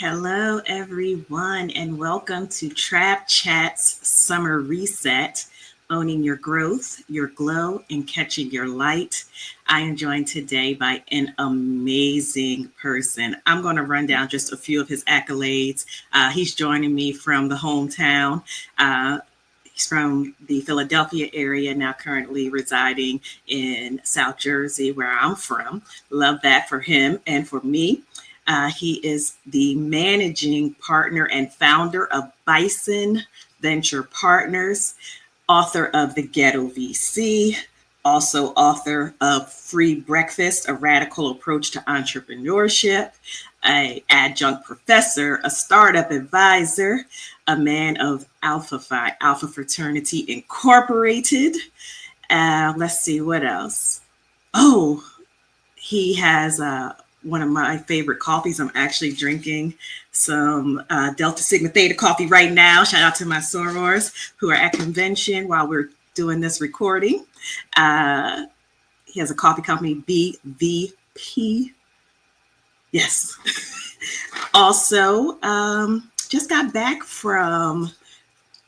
Hello, everyone, and welcome to Trap Chat's Summer Reset, owning your growth, your glow, and catching your light. I am joined today by an amazing person. I'm going to run down just a few of his accolades. He's joining me from the hometown. He's from the Philadelphia area, now currently residing in South Jersey, where I'm from. Love that for him and for me. He is the managing partner and founder of Bison Venture Partners, author of The Ghetto VC, also author of Free Breakfast, A Radical Approach to Entrepreneurship, an adjunct professor, a startup advisor, a man of Alpha Phi, Alpha Fraternity Incorporated. Let's see what else. Oh, he has one of my favorite coffees. I'm actually drinking some Delta Sigma Theta coffee right now. Shout out to my sorors who are at convention while we're doing this recording. He has a coffee company, BVP. Yes. Also, just got back from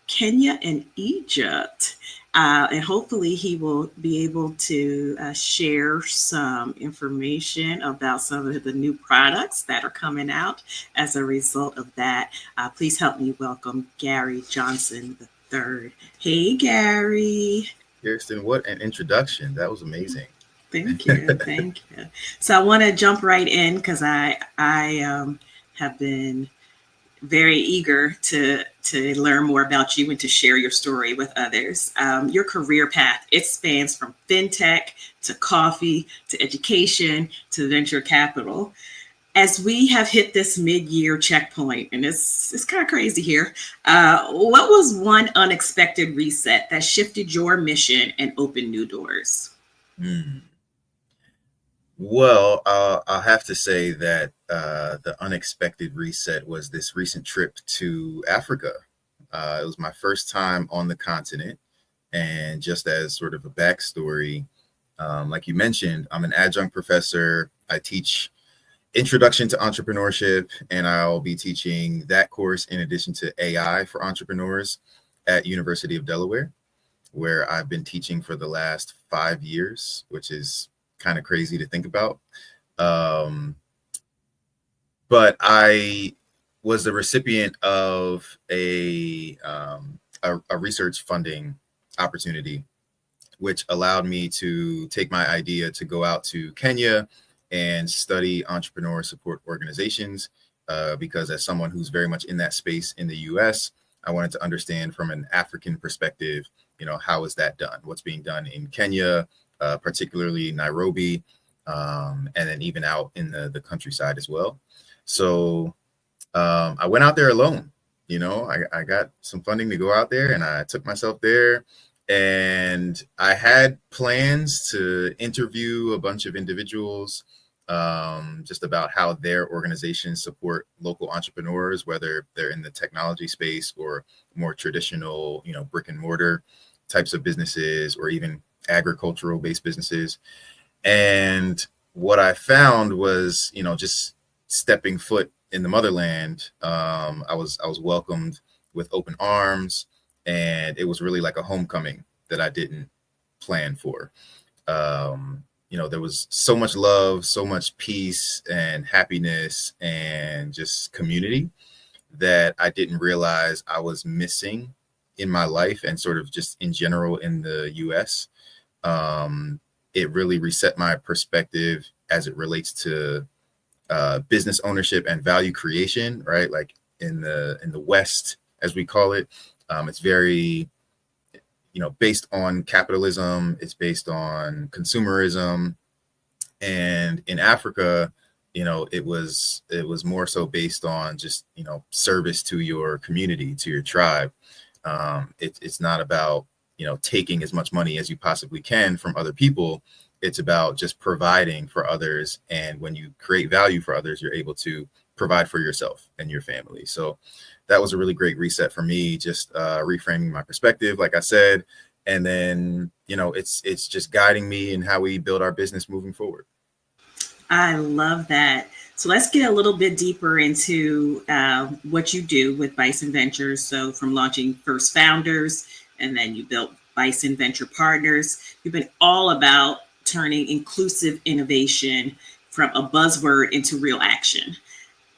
Kenya and Egypt. And hopefully he will be able to share some information about some of the new products that are coming out as a result of that. Please help me welcome Garry Johnson III. Hey, Garry. Kirsten, what an introduction. That was amazing. Thank you. Thank you. So I want to jump right in because I have been very eager to learn more about you and to share your story with others. Your career path, it spans from fintech to coffee to education to venture capital. As we have hit this mid-year checkpoint, and it's kind of crazy here, what was one unexpected reset that shifted your mission and opened new doors? Well, I'll have to say that the unexpected reset was this recent trip to Africa. It was my first time on the continent. And just as sort of a backstory, like you mentioned, I'm an adjunct professor. I teach Introduction to Entrepreneurship, and I'll be teaching that course in addition to AI for entrepreneurs at University of Delaware, where I've been teaching for the last 5 years, which is kind of crazy to think about. But I was the recipient of a research funding opportunity, which allowed me to take my idea to go out to Kenya and study entrepreneur support organizations, because as someone who's very much in that space in the US, I wanted to understand from an African perspective, how is that done? What's being done in Kenya, particularly Nairobi, and then even out in the countryside as well. So I went out there alone. I got some funding to go out there, and I took myself there. And I had plans to interview a bunch of individuals just about how their organizations support local entrepreneurs, whether they're in the technology space or more traditional, brick and mortar types of businesses, or even agricultural based businesses. And what I found was, just stepping foot in the motherland, I was welcomed with open arms, and it was really like a homecoming that I didn't plan for. There was so much love, so much peace and happiness and just community that I didn't realize I was missing in my life, and sort of just in general in the US. It really reset my perspective as it relates to business ownership and value creation, right? Like in the West, as we call it, it's very, based on capitalism. It's based on consumerism, and in Africa, it was more so based on just service to your community, to your tribe. It's not about taking as much money as you possibly can from other people. It's about just providing for others. And when you create value for others, you're able to provide for yourself and your family. So that was a really great reset for me, just reframing my perspective, like I said. And then, it's just guiding me in how we build our business moving forward. I love that. So let's get a little bit deeper into what you do with Bison Ventures. So from launching First Founders, and then you built Bison Venture Partners, you've been all about turning inclusive innovation from a buzzword into real action.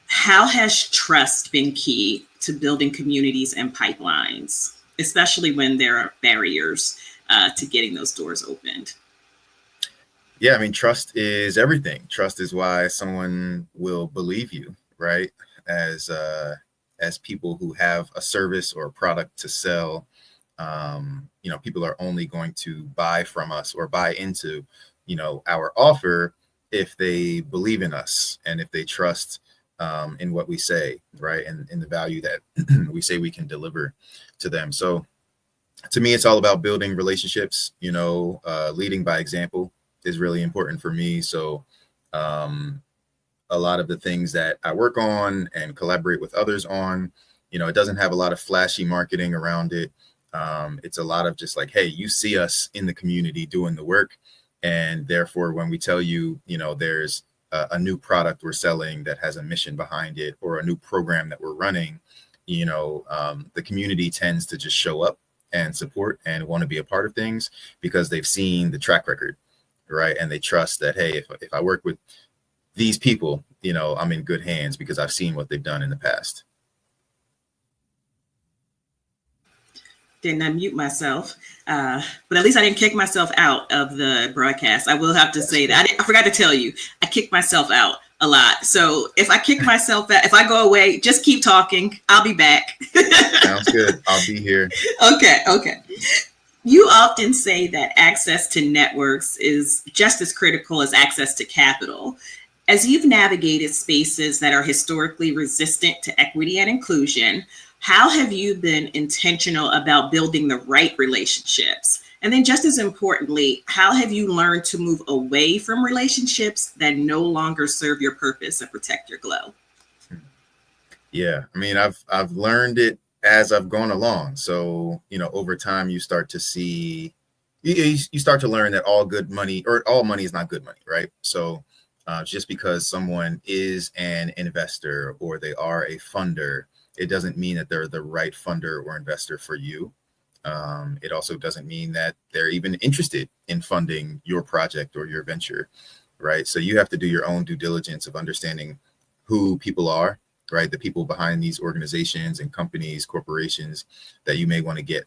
How has trust been key to building communities and pipelines, especially when there are barriers to getting those doors opened? Yeah, I mean, trust is everything. Trust is why someone will believe you, right? As people who have a service or a product to sell, people are only going to buy from us or buy into, our offer if they believe in us and if they trust in what we say, right, and in the value that we say we can deliver to them. So, to me, it's all about building relationships. Leading by example is really important for me. So a lot of the things that I work on and collaborate with others on, it doesn't have a lot of flashy marketing around it. It's a lot of just like, hey, you see us in the community doing the work. And therefore, when we tell you, there's a new product we're selling that has a mission behind it or a new program that we're running, the community tends to just show up and support and want to be a part of things because they've seen the track record, right? And they trust that, hey, if I work with these people, I'm in good hands because I've seen what they've done in the past. Didn't unmute myself, but at least I didn't kick myself out of the broadcast. I will have to say that I forgot to tell you, I kicked myself out a lot. So if I kick myself out, if I go away, just keep talking. I'll be back. Sounds good. I'll be here. Okay. You often say that access to networks is just as critical as access to capital. As you've navigated spaces that are historically resistant to equity and inclusion, how have you been intentional about building the right relationships? And then just as importantly, how have you learned to move away from relationships that no longer serve your purpose and protect your glow? Yeah, I mean, I've learned it as I've gone along. So, over time, you start to see, you start to learn that all good money or all money is not good money, right? So just because someone is an investor or they are a funder, it doesn't mean that they're the right funder or investor for you. It also doesn't mean that they're even interested in funding your project or your venture, right? So you have to do your own due diligence of understanding who people are, right? The people behind these organizations and companies, corporations that you may want to get,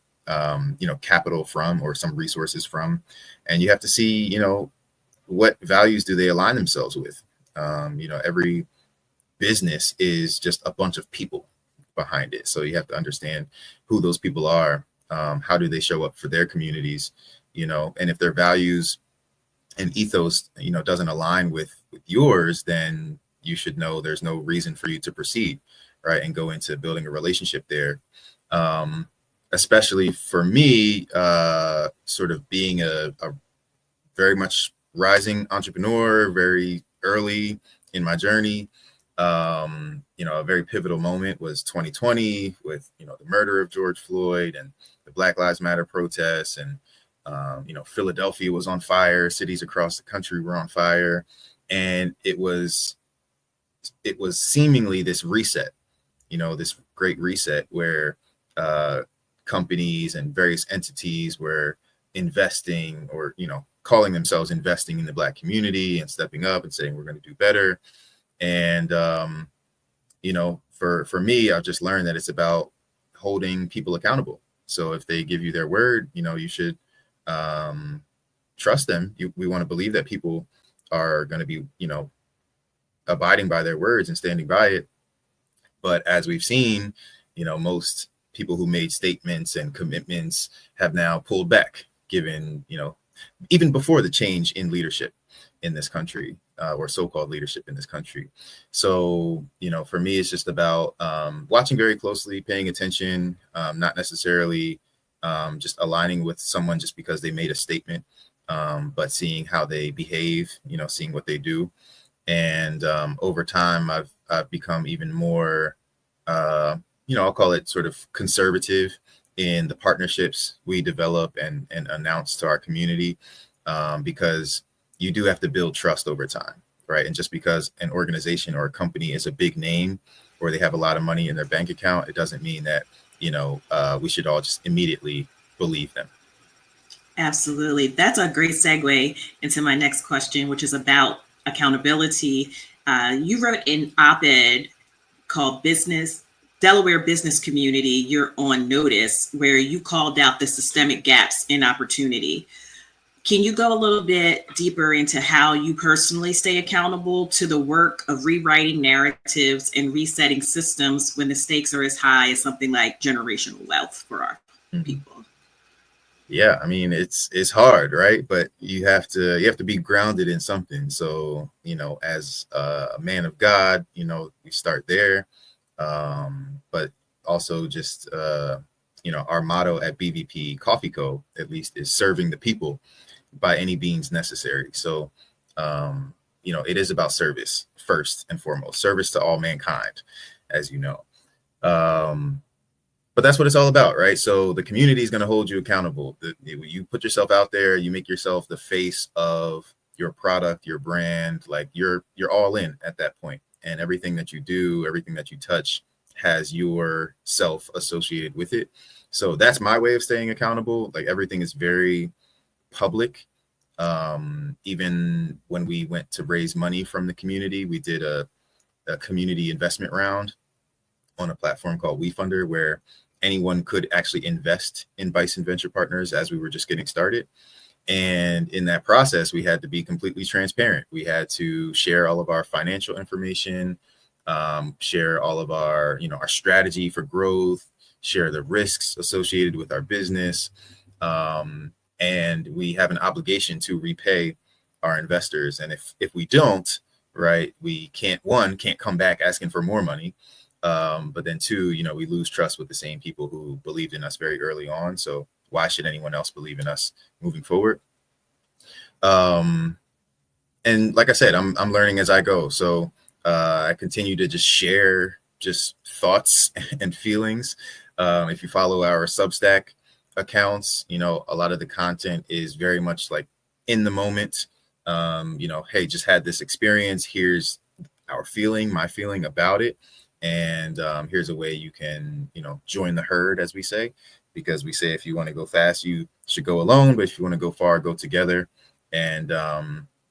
capital from or some resources from. And you have to see, what values do they align themselves with? Every business is just a bunch of people behind it. So you have to understand who those people are. How do they show up for their communities? And if their values and ethos, doesn't align with yours, then you should know there's no reason for you to proceed, right? And go into building a relationship there. Especially for me, sort of being a very much rising entrepreneur, very early in my journey. A very pivotal moment was 2020 with, the murder of George Floyd and the Black Lives Matter protests. And, Philadelphia was on fire. Cities across the country were on fire. And it was seemingly this reset, this great reset where companies and various entities were investing or, calling themselves investing in the Black community and stepping up and saying, we're going to do better. And, for me, I've just learned that it's about holding people accountable. So if they give you their word, you should trust them. We want to believe that people are going to be, abiding by their words and standing by it. But as we've seen, most people who made statements and commitments have now pulled back, given, even before the change in leadership in this country, or so-called leadership in this country. So, for me, it's just about watching very closely, paying attention, not necessarily just aligning with someone just because they made a statement, but seeing how they behave, seeing what they do. And over time, I've become even more, I'll call it sort of conservative in the partnerships we develop and announce to our community, because you do have to build trust over time, right? And just because an organization or a company is a big name or they have a lot of money in their bank account, it doesn't mean that, we should all just immediately believe them. Absolutely. That's a great segue into my next question, which is about accountability. You wrote an op ed called Delaware Business Community, You're on Notice, where you called out the systemic gaps in opportunity. Can you go a little bit deeper into how you personally stay accountable to the work of rewriting narratives and resetting systems when the stakes are as high as something like generational wealth for our people? Yeah, I mean it's hard, right? But you have to be grounded in something. So, as a man of God, we start there. But also just our motto at BVP Coffee Co. at least is serving the people by any means necessary. So, it is about service first and foremost, service to all mankind, as you know. But that's what it's all about, right? So the community is going to hold you accountable. You put yourself out there, you make yourself the face of your product, your brand, like you're all in at that point. And everything that you do, everything that you touch has your self associated with it. So that's my way of staying accountable. Like everything is very public. Even when we went to raise money from the community, we did a community investment round on a platform called WeFunder, where anyone could actually invest in Bison Venture Partners as we were just getting started. And in that process, we had to be completely transparent. We had to share all of our financial information, share all of our strategy for growth, share the risks associated with our business. And we have an obligation to repay our investors. And if we don't, right, we can't come back asking for more money. But then two, we lose trust with the same people who believed in us very early on. So why should anyone else believe in us moving forward? And like I said, I'm learning as I go. So I continue to just share just thoughts and feelings. If you follow our Substack accounts, a lot of the content is very much like in the moment. Hey, just had this experience. Here's my feeling about it. And here's a way you can, join the herd, as we say, because we say if you want to go fast, you should go alone. But if you want to go far, go together. And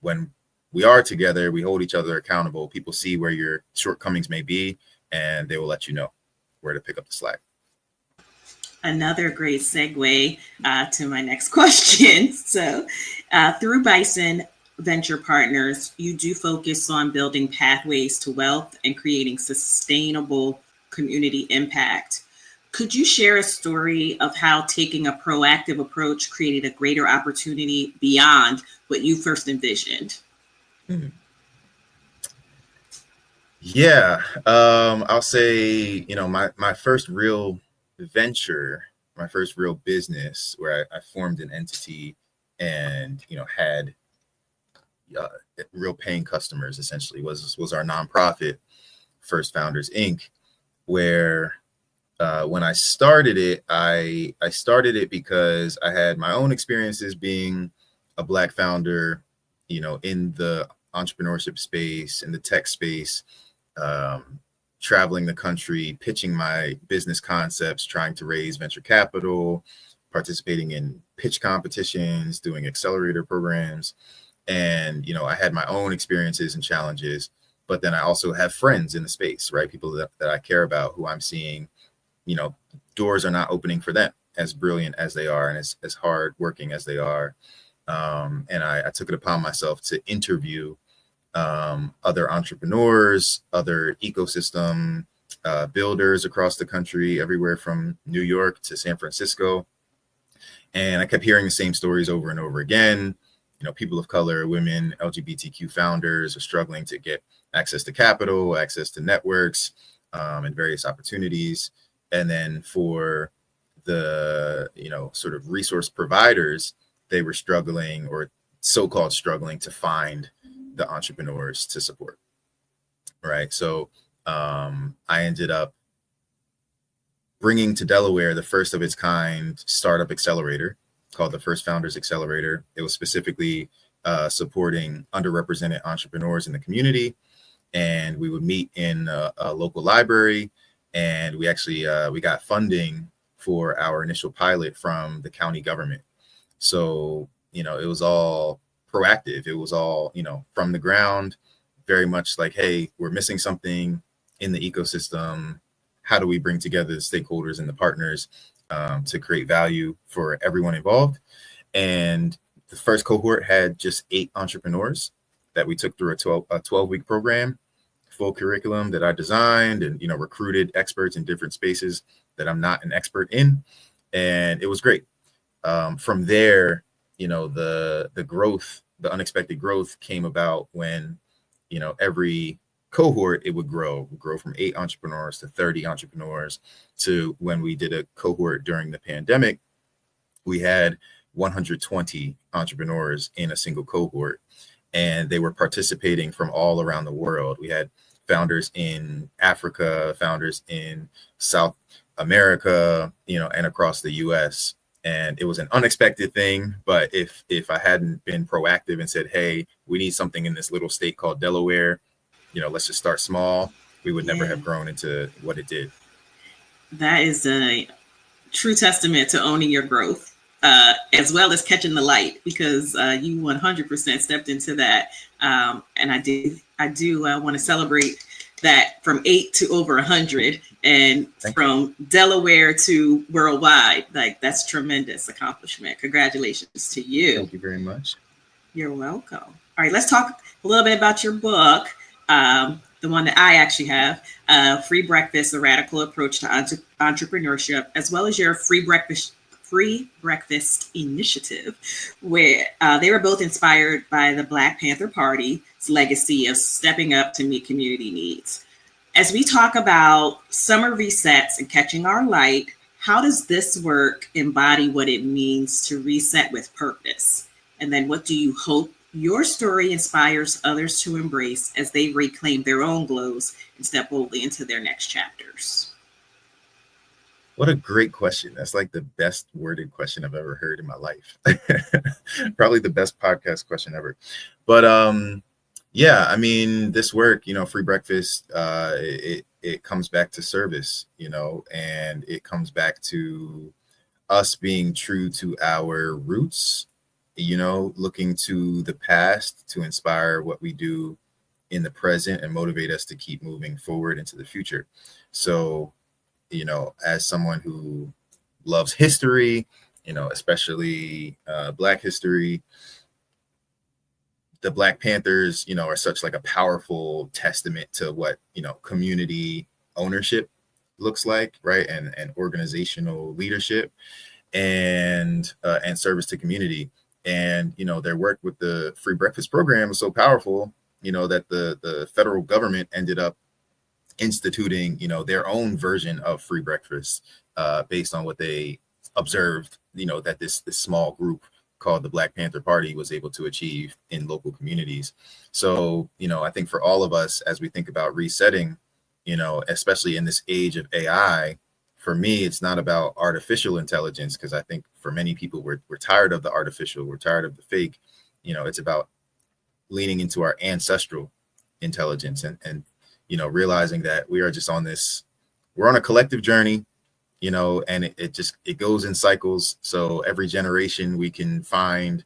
when we are together, we hold each other accountable. People see where your shortcomings may be, and they will let you know where to pick up the slack. Another great segue to my next question. So through Bison Venture Partners, you do focus on building pathways to wealth and creating sustainable community impact. Could you share a story of how taking a proactive approach created a greater opportunity beyond what you first envisioned? Yeah, I'll say, my first real venture, my first real business where I formed an entity and, had real paying customers essentially was our nonprofit, First Founders Inc., where when I started it, I started it because I had my own experiences being a Black founder, in the entrepreneurship space, in the tech space, traveling the country, pitching my business concepts, trying to raise venture capital, participating in pitch competitions, doing accelerator programs. And, I had my own experiences and challenges, but then I also have friends in the space, right? People that I care about who I'm seeing, doors are not opening for them as brilliant as they are and as hard working as they are. And I took it upon myself to interview other entrepreneurs, other ecosystem builders across the country, everywhere from New York to San Francisco. And I kept hearing the same stories over and over again. People of color, women, LGBTQ founders are struggling to get access to capital, access to networks, and various opportunities. And then for the, sort of resource providers, they were struggling or so-called struggling to find the entrepreneurs to support. Right. So I ended up bringing to Delaware the first of its kind startup accelerator called the First Founders Accelerator. It was specifically supporting underrepresented entrepreneurs in the community. And we would meet in a local library, and we actually we got funding for our initial pilot from the county government. So, it was all proactive. It was all, from the ground, very much like, hey, we're missing something in the ecosystem. How do we bring together the stakeholders and the partners to create value for everyone involved? And the first cohort had just 8 entrepreneurs that we took through a 12-week program, full curriculum that I designed, and, recruited experts in different spaces that I'm not an expert in. And it was great. From there, the growth, the unexpected growth came about when, every cohort, it would grow from 8 entrepreneurs to 30 entrepreneurs, to when we did a cohort during the pandemic, we had 120 entrepreneurs in a single cohort, and they were participating from all around the world. We had founders in Africa, founders in South America, and across the US. And it was an unexpected thing, but if I hadn't been proactive and said, hey, we need something in this little state called Delaware, let's just start small, we would never have grown into what it did. That is a true testament to owning your growth, as well as catching the light, because you 100% stepped into that. And I do want to celebrate that, from 8 to over 100, and from Delaware to worldwide. Like, that's tremendous accomplishment. Congratulations to you. Thank you very much. You're welcome. All right, let's talk a little bit about your book, the one that I actually have, Free Breakfast: A Radical Approach to Entrepreneurship, as well as your Free Breakfast Initiative, where they were both inspired by the Black Panther Party's legacy of stepping up to meet community needs. As we talk about summer resets and catching our light, how does this work embody what it means to reset with purpose? And then what do you hope your story inspires others to embrace as they reclaim their own glows and step boldly into their next chapters? What a great question. That's like the best worded question I've ever heard in my life. Probably the best podcast question ever. But yeah, I mean, this work, Free Breakfast, it comes back to service, and it comes back to us being true to our roots, looking to the past to inspire what we do in the present and motivate us to keep moving forward into the future. So, as someone who loves history, especially Black history, the Black Panthers, are such like a powerful testament to what, community ownership looks like, right? And organizational leadership and service to community. And, their work with the Free Breakfast program was so powerful, that the federal government ended up instituting, their own version of free breakfast based on what they observed, that this small group called the Black Panther Party was able to achieve in local communities. So, I think for all of us, as we think about resetting, especially in this age of AI, for me, it's not about artificial intelligence, because I think for many people, we're tired of the artificial, we're tired of the fake. It's about leaning into our ancestral intelligence and realizing that we are just we're on a collective journey, and it goes in cycles. So every generation we can find,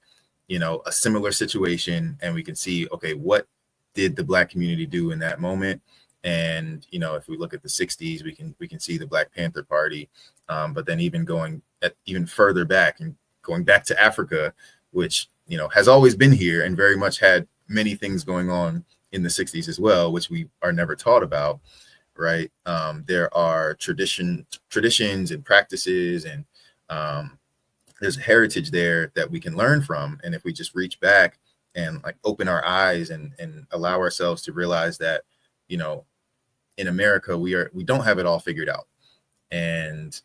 a similar situation, and we can see, okay, what did the Black community do in that moment? And, if we look at the 60s, we can see the Black Panther Party. But then even further back, and going back to Africa, which, has always been here and very much had many things going on in the 60s as well, which we are never taught about, right? There are traditions and practices, and there's a heritage there that we can learn from. And if we just reach back and like open our eyes and allow ourselves to realize that, in America, we don't have it all figured out. And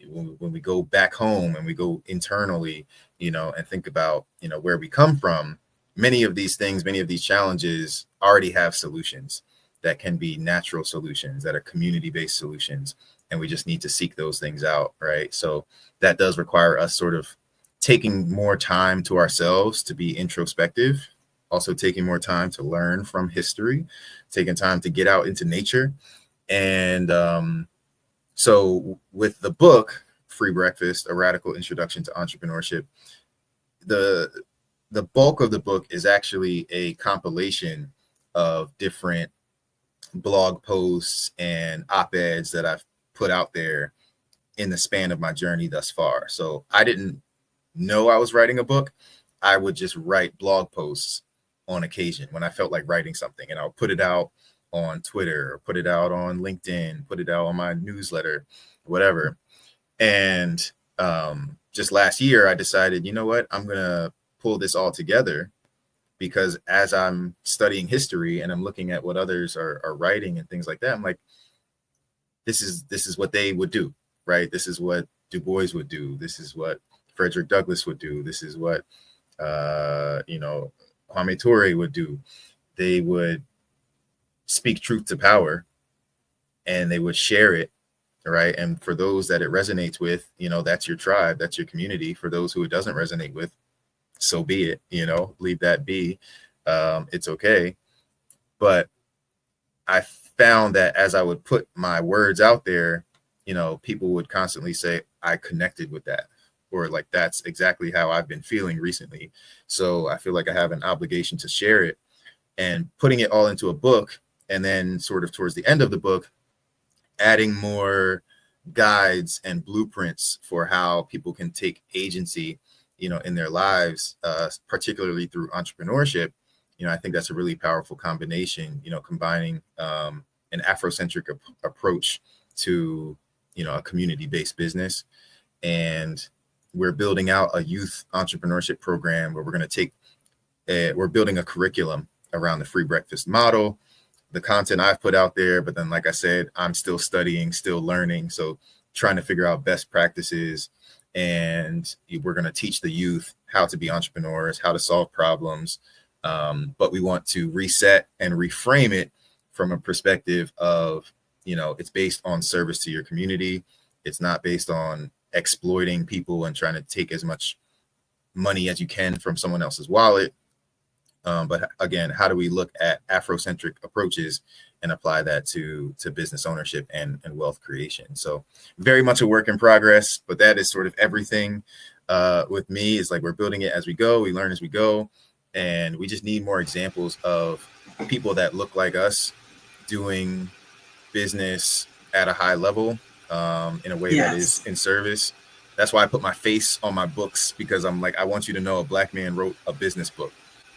when we go back home and we go internally, and think about, where we come from, many of these challenges already have solutions that can be natural solutions, that are community-based solutions. And we just need to seek those things out, right? So that does require us sort of taking more time to ourselves to be introspective, also taking more time to learn from history, taking time to get out into nature. And so with the book, Free Breakfast, A Radical Introduction to Entrepreneurship, the bulk of the book is actually a compilation of different blog posts and op-eds that I've put out there in the span of my journey thus far. So I didn't know I was writing a book. I would just write blog posts on occasion when I felt like writing something, and I'll put it out on Twitter or put it out on LinkedIn, put it out on my newsletter, whatever. And just last year, I decided, you know what, I'm going to pull this all together, because as I'm studying history and I'm looking at what others are writing and things like that, I'm like, this is what they would do, right? This is what Du Bois would do. This is what Frederick Douglass would do. This is what, Kwame Ture would do. They would speak truth to power, and they would share it, right? And for those that it resonates with, that's your tribe, that's your community. For those who it doesn't resonate with, so be it, leave that be. It's okay. But I found that as I would put my words out there, people would constantly say, I connected with that, or like, that's exactly how I've been feeling recently. So I feel like I have an obligation to share it, and putting it all into a book. And then sort of towards the end of the book, adding more guides and blueprints for how people can take agency, in their lives, particularly through entrepreneurship. I think that's a really powerful combination, combining an Afrocentric approach to, a community-based business. And we're building out a youth entrepreneurship program where we're going to we're building a curriculum around the free breakfast model, the content I've put out there. But then, like I said, I'm still studying, still learning. So trying to figure out best practices. And we're going to teach the youth how to be entrepreneurs, how to solve problems. But we want to reset and reframe it from a perspective of, it's based on service to your community. It's not based on exploiting people and trying to take as much money as you can from someone else's wallet. But again, how do we look at Afrocentric approaches and apply that to business ownership and wealth creation? So very much a work in progress, but that is sort of everything with me. Is like, we're building it as we go, we learn as we go, and we just need more examples of people that look like us doing business at a high level in a way that is in service. That's why I put my face on my books, because I'm like, I want you to know a Black man wrote a business book.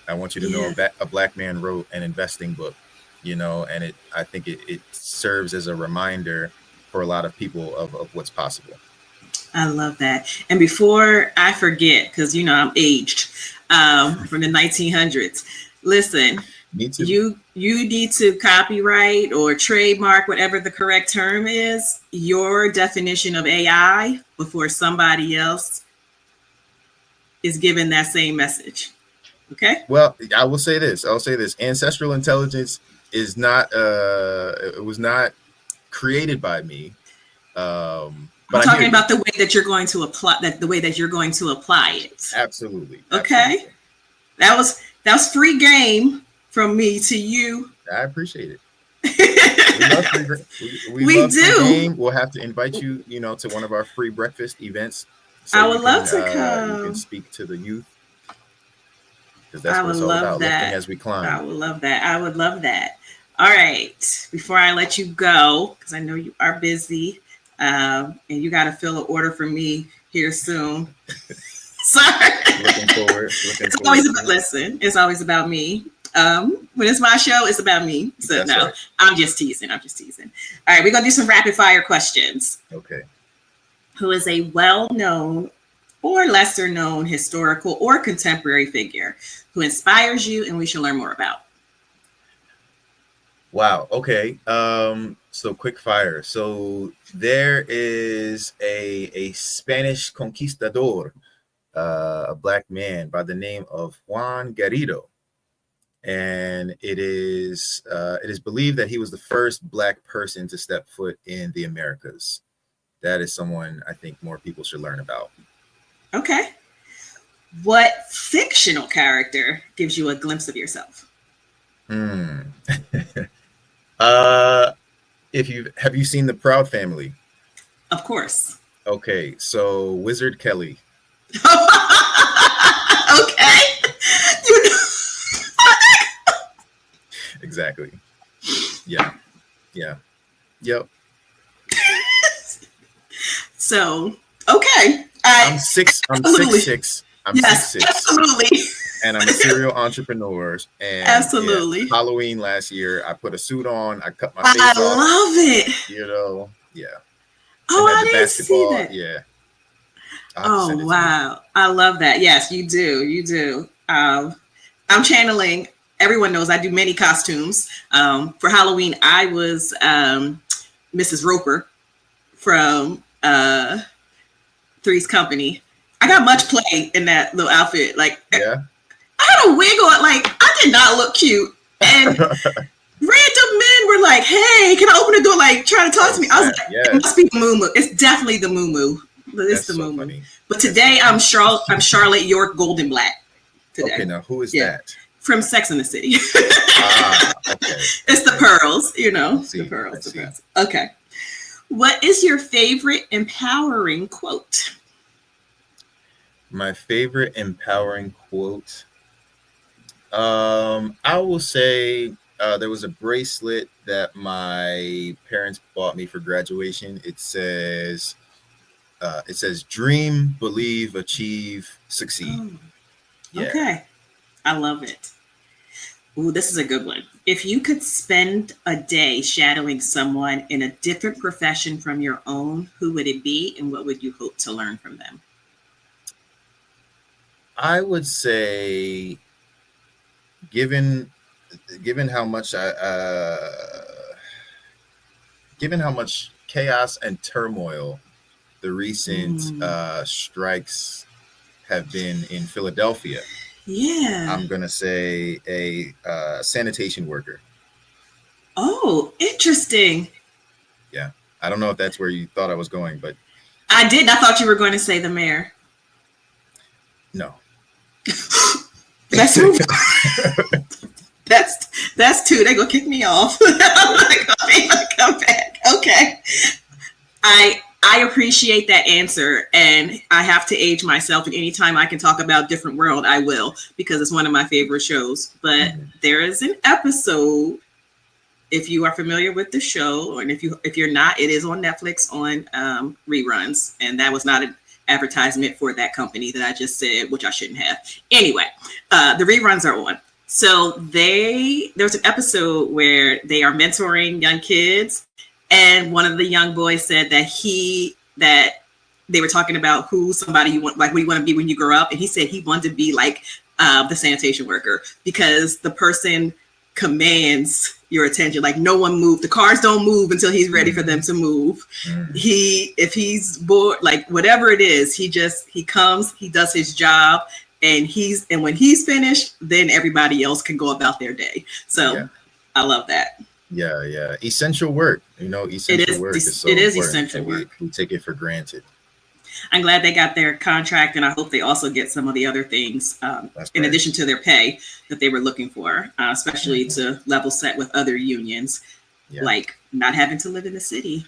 I want you to know a Black man wrote an investing book, and I think it serves as a reminder for a lot of people of what's possible. I love that. And before I forget, because, I'm aged from the 1900s, listen, Me too. you need to copyright or trademark, whatever the correct term is, your definition of AI before somebody else is given that same message. Okay. Well, I will say this. Ancestral intelligence is not. It was not created by me. But I'm talking about the way that you're going to apply that. The way that you're going to apply it. Absolutely. Okay. Absolutely. That was free game from me to you. I appreciate it. We love do. Free game. We'll have to invite you, to one of our free breakfast events. So I would love to come. You can speak to the youth. That's what it's all about, lifting as we climb. I would love that. All right. Before I let you go, because I know you are busy, and you got to fill an order for me here soon. Sorry. Looking forward. It's always about me. When it's my show, it's about me. So that's no, right. I'm just teasing. All right. We're going to do some rapid fire questions. Okay. Who is a well-known or lesser known historical or contemporary figure who inspires you and we should learn more about? Wow. Okay. So quick fire. So there is a Spanish conquistador, a Black man by the name of Juan Garrido. And it is believed that he was the first Black person to step foot in the Americas. That is someone I think more people should learn about. Okay. What fictional character gives you a glimpse of yourself? Hmm. uh, if you have you seen the Proud Family? Of course. Okay, so Wizard Kelly. Okay. You know. Exactly. Yeah. Yeah. Yep. So, okay. I'm six. I'm six Absolutely. six. I'm six Yes, six, absolutely. and I'm a serial entrepreneur. And yeah, Absolutely. Halloween last year, I put a suit on. I cut my I face off. love it. Yeah. I Oh, had I the didn't see basketball. that. Yeah, I have to Oh, send it to you. wow. I love that. Yes, you do. You do. I'm channeling, everyone knows I do many costumes. For Halloween, I was Mrs. Roper from Three's Company. I got much play in that little outfit. Like, Yeah. I had a wig on. Like, I did not look cute. And random men were like, "Hey, can I open the door?" Like trying to talk to me. I was like, "It Yes. must be the moo moo. It's definitely the moo moo. It's That's the so moo moo." funny. But today I'm Charlotte York Golden Black. Today, Okay, now who is yeah, that? from Sex and the City. Okay. It's the pearls, I see. the pearls, I the see. pearls. Okay. What is your favorite empowering quote? My favorite empowering quote. I will say there was a bracelet that my parents bought me for graduation. It says dream, believe, achieve, succeed. Oh, Yeah. okay. I love it. Ooh, this is a good one. If you could spend a day shadowing someone in a different profession from your own, who would it be and what would you hope to learn from them? I would say given given how much given how much chaos and turmoil the recent Mm, strikes have been in Philadelphia, yeah. I'm gonna say a sanitation worker. Oh, interesting. Yeah, I don't know if that's where you thought I was going, but I did. I thought you were going to say the mayor. no. Let's move on. That's two. They gonna kick me off. I'm gonna come back. Okay. I appreciate that answer, and I have to age myself. And anytime I can talk about Different World, I will, because it's one of my favorite shows. But there is an episode, if you are familiar with the show, and if you're not, it is on Netflix on reruns, and that was not an advertisement for that company that I just said, which I shouldn't have. Anyway, the reruns are on. So there's an episode where they are mentoring young kids, and one of the young boys said that they were talking about who somebody you want, like what you want to be when you grow up, and he said he wanted to be like the sanitation worker because the person commands your attention. Like no one move. The cars don't move until he's ready for them to move. If he's bored, like whatever it is, he comes, he does his job, and when he's finished, then everybody else can go about their day. So yeah. I love that. Yeah. Essential work. Essential work is so important. Essential work. We take it for granted. I'm glad they got their contract, and I hope they also get some of the other things in addition to their pay that they were looking for, especially to level set with other unions, like not having to live in the city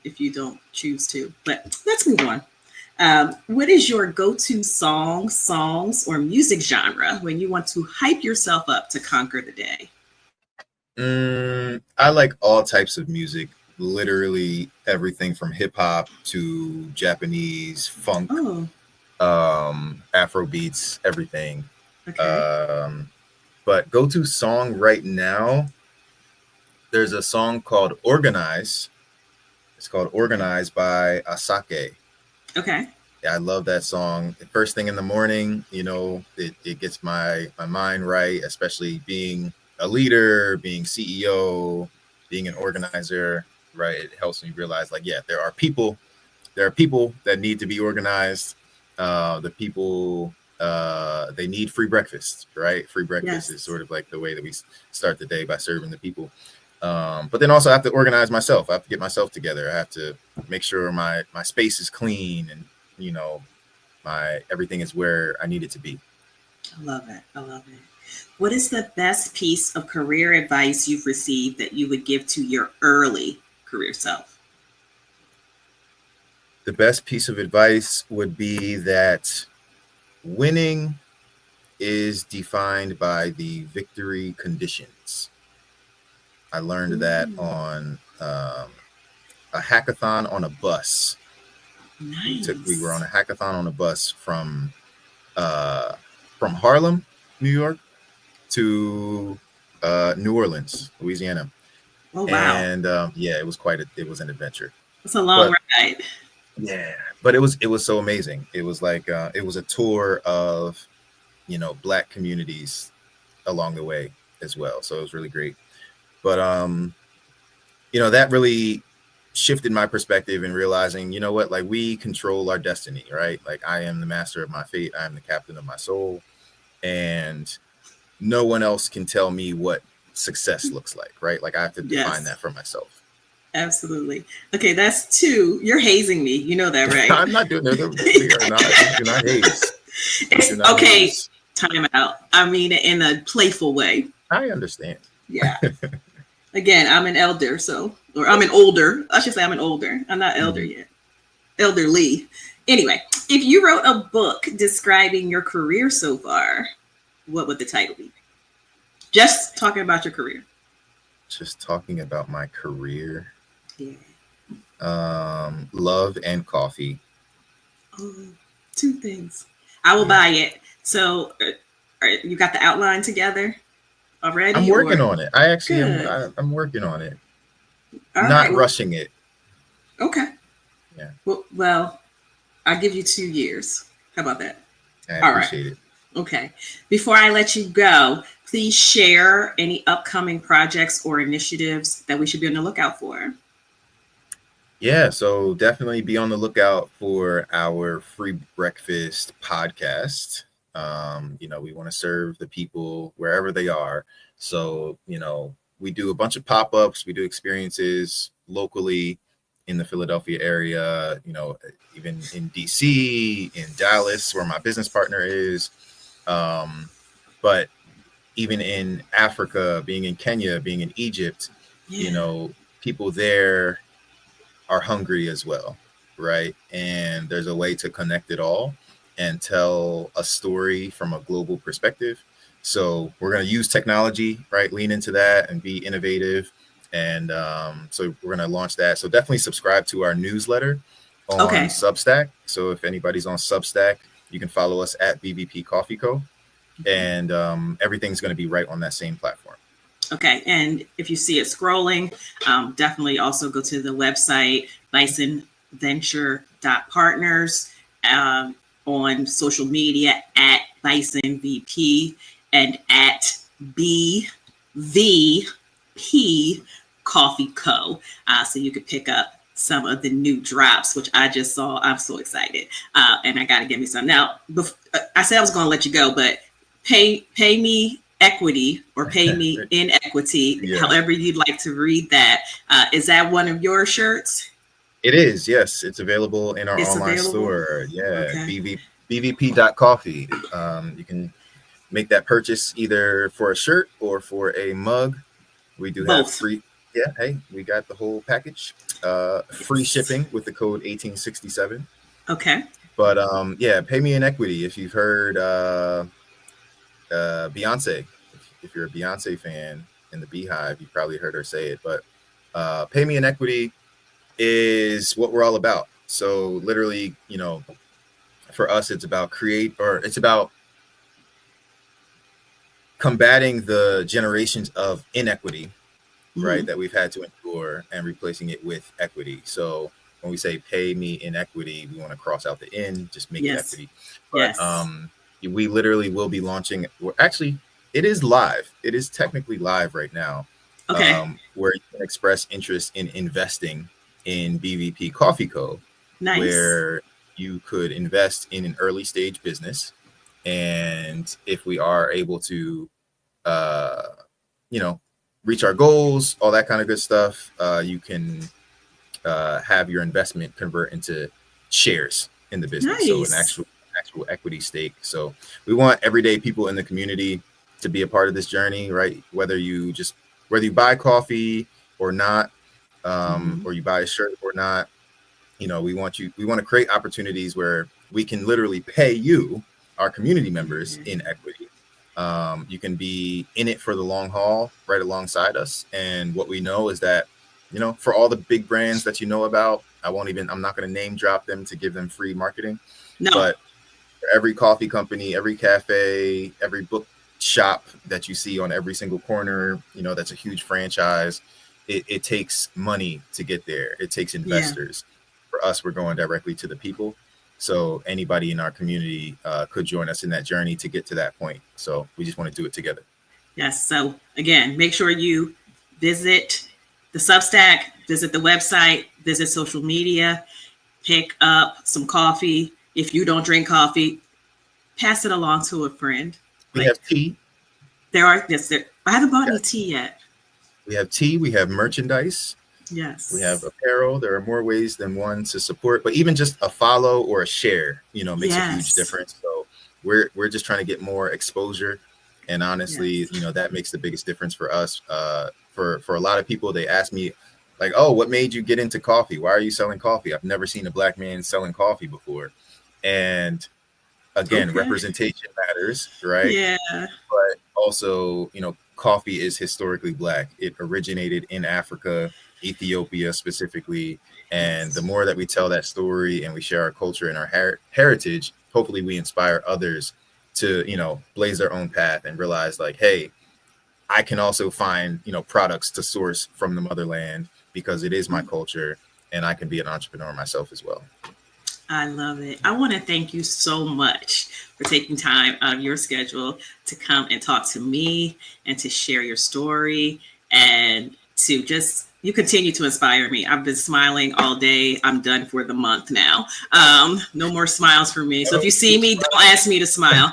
if you don't choose to. But let's move on. What is your go-to songs, or music genre when you want to hype yourself up to conquer the day? I like all types of music. Literally everything from hip hop to Japanese funk, Afro beats, everything. Okay. But go-to song right now, there's a song called Organize. It's called Organize by Asake. Okay. Yeah, I love that song. The first thing in the morning, it gets my mind right, especially being a leader, being CEO, being an organizer. Right, it helps me realize, like, there are people that need to be organized. The people they need free breakfast, right? Free breakfast is sort of like the way that we start the day, by serving the people. But then also I have to organize myself. I have to get myself together. I have to make sure my space is clean, and everything is where I need it to be. I love it. I love it. What is the best piece of career advice you've received that you would give to your early career self? The best piece of advice would be that winning is defined by the victory conditions. I learned that Ooh, on a hackathon on a bus. We were on nice. a hackathon on a bus from Harlem, New York, to New Orleans, Louisiana, Oh, wow. and yeah, it was an adventure. That's a long But ride. yeah, but it was so amazing. It was like it was a tour of Black communities along the way as well. So it was really great. But that really shifted my perspective in realizing, what, like, we control our destiny, right? Like, I am the master of my fate. I am the captain of my soul, and no one else can tell me what success looks like, right? Like, I have to define Yes, that for myself. absolutely. Okay, that's two. You're hazing me. You know that, right? I'm not doing that. We are not. We do not haze. We do It's not okay. haze. Time out. I mean it in a playful way. I understand. Yeah. Again, I'm an elder, or I'm an older. I should say I'm an older. I'm not elder Mhm. yet. Elderly. Anyway, if you wrote a book describing your career so far, what would the title be? Just talking about your career. Just talking about my career, Yeah. love and coffee. Oh, two things. I will Yeah. buy it. So, you got the outline together I'm already, working or on it. I actually am. good? I'm working on it. All Not right. Well, rushing it. okay. Yeah, Well, I'll give you 2 years. How about that? I All right. appreciate it. Okay. Before I let you go, please share any upcoming projects or initiatives that we should be on the lookout for. Yeah, so definitely be on the lookout for our free breakfast podcast. We want to serve the people wherever they are. So, we do a bunch of pop-ups, we do experiences locally in the Philadelphia area, even in DC, in Dallas, where my business partner is. But even in Africa, being in Kenya, being in Egypt, you Yeah. know, people there are hungry as well, right? And there's a way to connect it all and tell a story from a global perspective. So we're going to use technology, right? Lean into that and be innovative. And so we're going to launch that. So definitely subscribe to our newsletter on Okay. Substack. So if anybody's on Substack, you can follow us at BVP Coffee Co. And everything's going to be right on that same platform. Okay. And if you see it scrolling, definitely also go to the website, bisonventure.partners, on social media at bisonvp and at BVP Coffee Co. So you could pick up some of the new drops, which I just saw. I'm so excited. And I got to give me some. Now, I said I was going to let you go, but pay me equity or pay me in equity, Yeah. however you'd like to read that. Is that one of your shirts? It is, yes. It's available in our It's online available. store. Yeah, Okay. bvp.coffee. You can make that purchase either for a shirt or for a mug. We do have Both. free. Yeah, hey, we got the whole package. Free Yes. shipping with the code 1867. Okay. But yeah, pay me in equity. If you've heard Beyonce, if you're a Beyonce fan in the Beehive, you've probably heard her say it. But pay me in equity is what we're all about. So literally, for us, it's about combating the generations of inequity, right, Mm-hmm. that we've had to endure and replacing it with equity. So when we say pay me in equity, we want to cross out the in, just make it Yes. equity. But Yes. we literally will be launching, actually, it is live. It is technically live right now, Okay. where you can express interest in investing in BVP Coffee Co., Nice. where you could invest in an early stage business. And if we are able to, uh, reach our goals, all that kind of good stuff, you can have your investment convert into shares in the business. So an Nice. actual actual equity stake. So we want everyday people in the community to be a part of this journey, right? Whether you buy coffee or not, Mhm. or you buy a shirt or not, we want to create opportunities where we can literally pay you, our community members, Yeah. in equity. You can be in it for the long haul right alongside us. And what we know is that, for all the big brands that you know about, I'm not going to name drop them to give them free marketing, No. but for every coffee company, every cafe, every book shop that you see on every single corner, that's a huge franchise. It takes money to get there. It takes Yeah. investors. For us, we're going directly to the people. So anybody in our community could join us in that journey to get to that point. So we just want to do it together. Yes. So again, make sure you visit the Substack, visit the website, visit social media, pick up some coffee. If you don't drink coffee, pass it along to a friend. We Like have tea. there are yes, there I haven't bought any Yeah. tea yet. We have tea. We have merchandise. We have Yes. apparel. There are more ways than one to support, but even just a follow or a share, makes a huge Yes. difference. So we're just trying to get more exposure, and honestly, Yes. that makes the biggest difference for us. For a lot of people, they ask me, like, "Oh, what made you get into coffee? Why are you selling coffee? I've never seen a Black man selling coffee before." And again, Okay. representation matters, right? Yeah. But also, coffee is historically Black. It originated in Africa, Ethiopia specifically. And the Yes. more that we tell that story and we share our culture and our heritage, hopefully we inspire others to, blaze their own path and realize, like, hey, I can also find, products to source from the motherland because it is my culture, and I can be an entrepreneur myself as well. I love it. I want to thank you so much for taking time out of your schedule to come and talk to me and to share your story and to just you continue to inspire me. I've been smiling all day. I'm done for the month now. No more smiles for me. So if you see me, don't ask me to smile.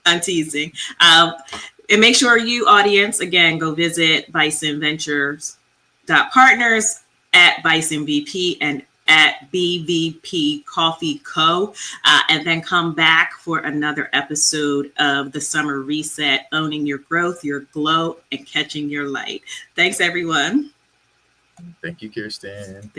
I'm teasing. And make sure you, audience, again, go visit Bison Ventures partners at Bison VP and at BVP Coffee Co. And then come back for another episode of the Summer Reset, owning your growth, your glow, and catching your light. Thanks, everyone. Thank you, Kirsten.